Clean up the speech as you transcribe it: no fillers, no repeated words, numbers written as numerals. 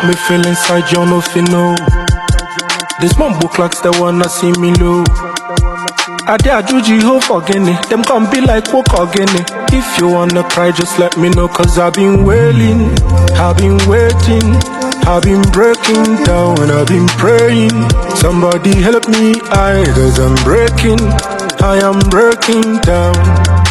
Me feel inside, you know if you know. This mumbo clocks the wanna see me low. I dare Juji ho forgetting. Them come be like walk again. If you wanna cry, just let me know. Cause I've been wailing, I've been waiting, I've been breaking down, I've been praying. Somebody help me, cause I'm breaking, I am breaking down.